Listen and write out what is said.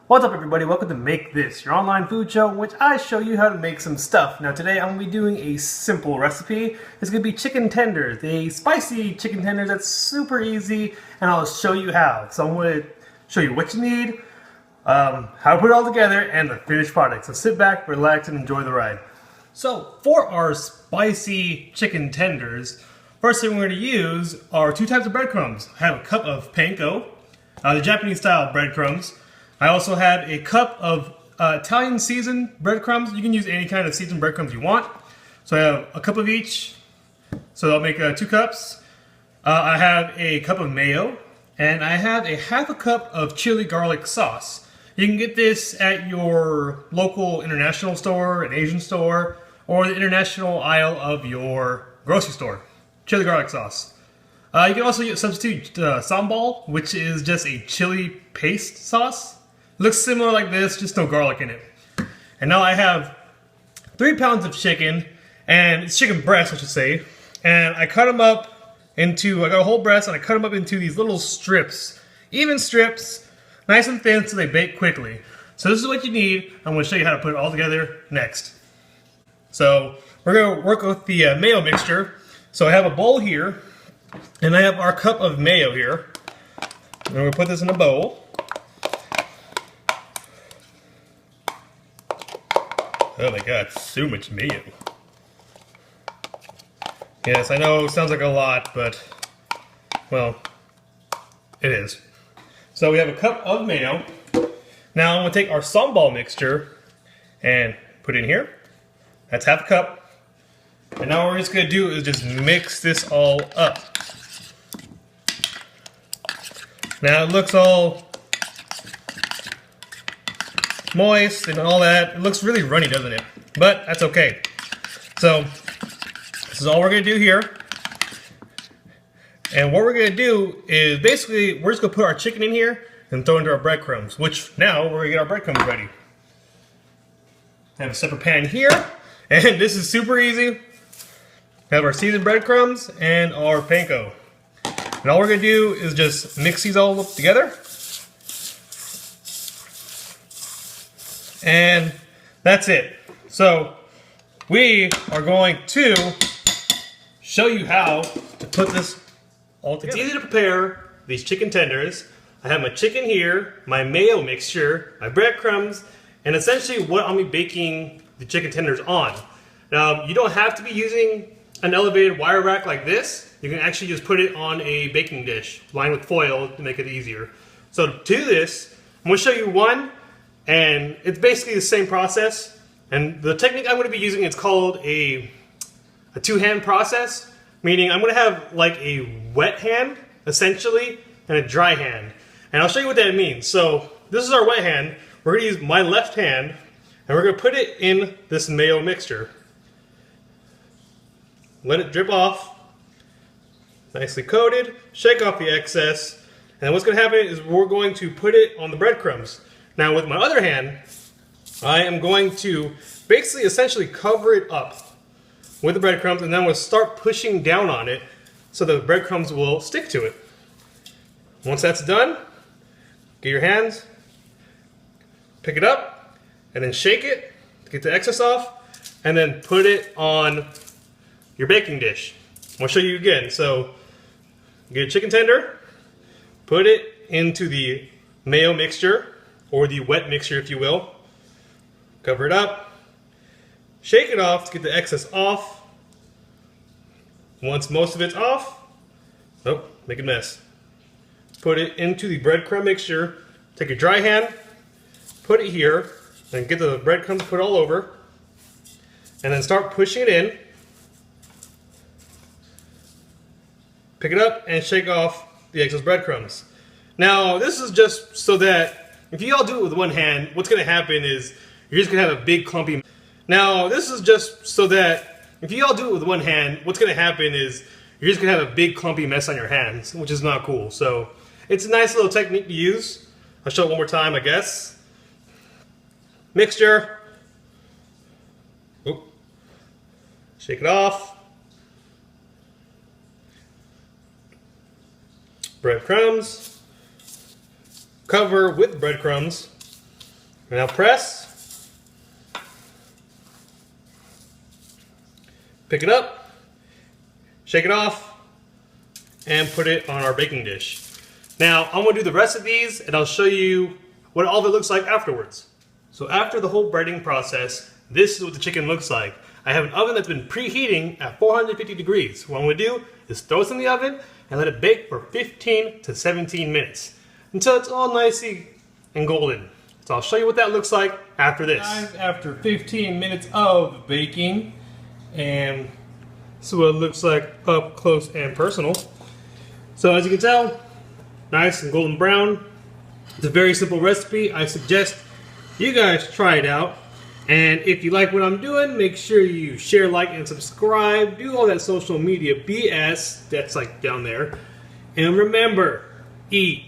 What's up everybody, welcome to Make This, your online food show in which I show you how to make some stuff. Now today I'm going to be doing a simple recipe. It's going to be chicken tenders, a spicy chicken tenders that's super easy, and I'll show you how. So I'm going to show you what you need, how to put it all together, and the finished product. So sit back, relax, and enjoy the ride. So for our spicy chicken tenders, first thing we're going to use are 2 types of breadcrumbs. I have a cup of panko, the Japanese style breadcrumbs. I also have a cup of Italian seasoned breadcrumbs. You can use any kind of seasoned breadcrumbs you want. So I have a cup of each. So I'll make 2 cups. I have a cup of mayo, and I have a half a cup of chili garlic sauce. You can get this at your local international store, an Asian store, or the international aisle of your grocery store. Chili garlic sauce. You can also substitute sambal, which is just a chili paste sauce. Looks similar like this, just no garlic in it. And now I have 3 pounds of chicken, and it's chicken breast, I should say. And I cut them up into, I got a whole breast, and I cut them up into these little strips. Even strips, nice and thin so they bake quickly. So this is what you need. I'm going to show you how to put it all together next. So we're going to work with the mayo mixture. So I have a bowl here, and I have our cup of mayo here. And we're going to put this in a bowl. Oh my god, so much mayo. Yes, I know it sounds like a lot, but, well, it is. So we have a cup of mayo. Now I'm going to take our sambal mixture and put it in here. That's half a cup. And now what we're just going to do is just mix this all up. Now it looks all moist and all that. It looks really runny, doesn't it? But that's okay. So this is all we're going to do here. And what we're going to do is basically we're just going to put our chicken in here and throw into our breadcrumbs, which now we're going to get our breadcrumbs ready. I have a separate pan here, and this is super easy. We have our seasoned breadcrumbs and our panko. And all we're going to do is just mix these all up together. And that's it. So we are going to show you how to put this all together. It's easy to prepare these chicken tenders. I have my chicken here, my mayo mixture, my breadcrumbs, and essentially what I'm going to be baking the chicken tenders on. Now, you don't have to be using an elevated wire rack like this. You can actually just put it on a baking dish lined with foil to make it easier. So to do this, I'm going to show you one. And it's basically the same process. And the technique I'm going to be using is called a 2-hand process. Meaning I'm going to have like a wet hand, essentially, and a dry hand. And I'll show you what that means. So this is our wet hand. We're going to use my left hand, and we're going to put it in this mayo mixture. Let it drip off. Nicely coated. Shake off the excess. And what's going to happen is we're going to put it on the breadcrumbs. Now with my other hand, I am going to basically essentially cover it up with the breadcrumbs, and then we'll start pushing down on it so the breadcrumbs will stick to it. Once that's done, get your hands, pick it up, and then shake it to get the excess off, and then put it on your baking dish. I'll show you again. So get a chicken tender, put it into the mayo mixture, or the wet mixture if you will. Cover it up. Shake it off to get the excess off. Once most of it's off, oh, make a mess. Put it into the breadcrumb mixture. Take your dry hand, put it here, and get the breadcrumbs put all over. And then start pushing it in. Pick it up and shake off the excess breadcrumbs. Now, this is just so that if you all do it with one hand, what's going to happen is you're just going to have a big clumpy. Now, this is just so that if you all do it with one hand, what's going to happen is you're just going to have a big clumpy mess on your hands, which is not cool. So it's a nice little technique to use. I'll show it one more time, I guess. Mixture. Oop. Shake it off. Breadcrumbs. Cover with breadcrumbs. Now press. Pick it up. Shake it off. And put it on our baking dish. Now, I'm going to do the rest of these and I'll show you what all of it looks like afterwards. So after the whole breading process, this is what the chicken looks like. I have an oven that's been preheating at 450 degrees. What I'm going to do is throw this in the oven and let it bake for 15 to 17 minutes until it's all nicely and golden. So I'll show you what that looks like after this. Guys, after 15 minutes of baking, and this is what it looks like up close and personal. So as you can tell, nice and golden brown. It's a very simple recipe. I suggest you guys try it out. And if you like what I'm doing, make sure you share, like, and subscribe. Do all that social media BS that's like down there. And remember, eat